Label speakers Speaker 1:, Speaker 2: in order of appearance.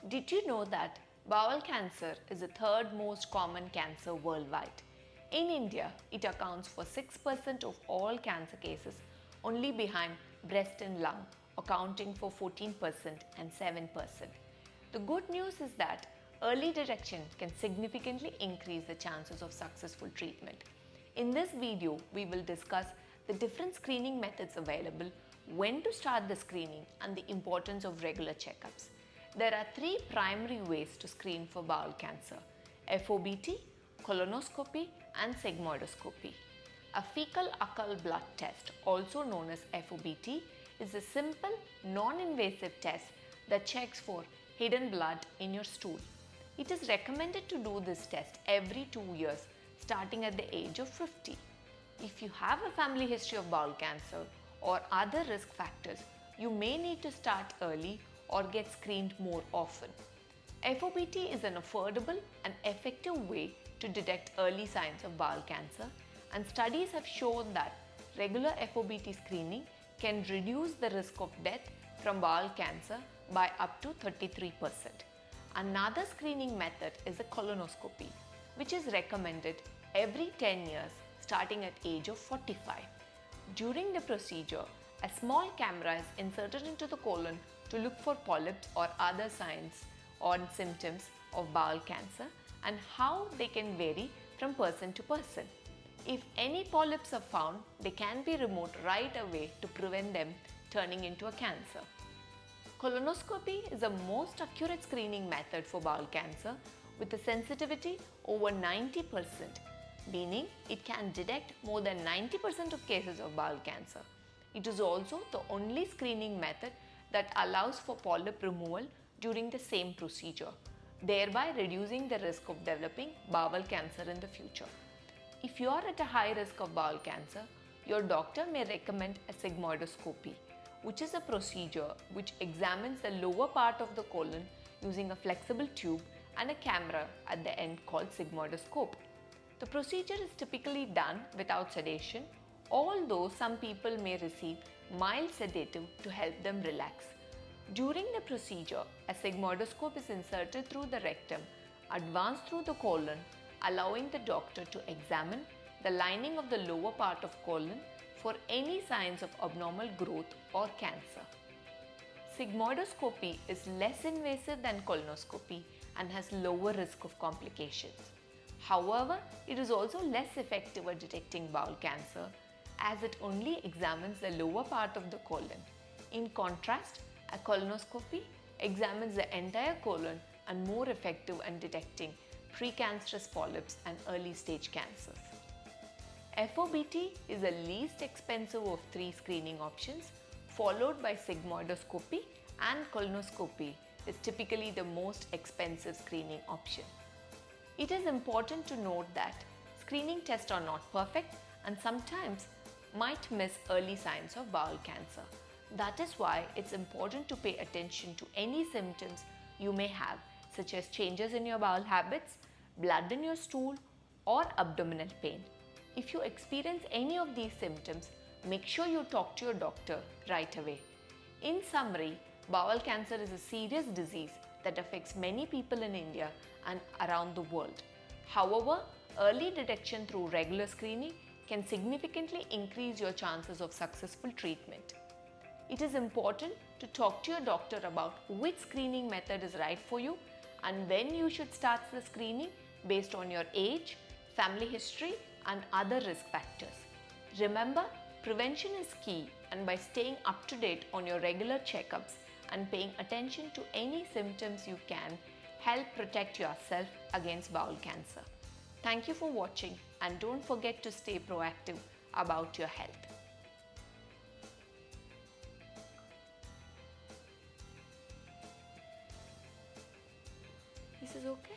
Speaker 1: Did you know that bowel cancer is the third most common cancer worldwide? In India, it accounts for 6% of all cancer cases, only behind breast and lung, accounting for 14% and 7%. The good news is that early detection can significantly increase the chances of successful treatment. In this video, we will discuss the different screening methods available, when to start the screening, and the importance of regular checkups. There are three primary ways to screen for bowel cancer: FOBT, colonoscopy, and sigmoidoscopy. A fecal occult blood test, also known as FOBT, is a simple, non-invasive test that checks for hidden blood in your stool. It is recommended to do this test every 2 years, starting at the age of 50. If you have a family history of bowel cancer or other risk factors, you may need to start early or get screened more often. FOBT is an affordable and effective way to detect early signs of bowel cancer, and studies have shown that regular FOBT screening can reduce the risk of death from bowel cancer by up to 33%. Another screening method is a colonoscopy, which is recommended every 10 years starting at age of 45. During the procedure, a small camera is inserted into the colon to look for polyps or other signs or symptoms of bowel cancer, and how they can vary from person to person. If any polyps are found, they can be removed right away to prevent them turning into a cancer. Colonoscopy is the most accurate screening method for bowel cancer with a sensitivity over 90%, meaning it can detect more than 90% of cases of bowel cancer. It is also the only screening method that allows for polyp removal during the same procedure, thereby reducing the risk of developing bowel cancer in the future. If you are at a high risk of bowel cancer, your doctor may recommend a sigmoidoscopy, which is a procedure which examines the lower part of the colon using a flexible tube and a camera at the end called sigmoidoscope. The procedure is typically done without sedation, although some people may receive mild sedative to help them relax. During the procedure, a sigmoidoscope is inserted through the rectum, advanced through the colon, allowing the doctor to examine the lining of the lower part of colon for any signs of abnormal growth or cancer. Sigmoidoscopy is less invasive than colonoscopy and has lower risk of complications. However, it is also less effective at detecting bowel cancer, as it only examines the lower part of the colon. In contrast, a colonoscopy examines the entire colon and more effective in detecting precancerous polyps and early stage cancers. FOBT is the least expensive of three screening options, followed by sigmoidoscopy, and colonoscopy is typically the most expensive screening option. It is important to note that screening tests are not perfect and sometimes might miss early signs of bowel cancer. That is why it's important to pay attention to any symptoms you may have, such as changes in your bowel habits, blood in your stool, or abdominal pain. If you experience any of these symptoms, make sure you talk to your doctor right away. In summary, bowel cancer is a serious disease that affects many people in India and around the world. However, early detection through regular screening can significantly increase your chances of successful treatment. It is important to talk to your doctor about which screening method is right for you and when you should start the screening based on your age, family history, and other risk factors. Remember, prevention is key, and by staying up to date on your regular checkups and paying attention to any symptoms you can help protect yourself against bowel cancer. Thank you for watching, and don't forget to stay proactive about your health. This is okay?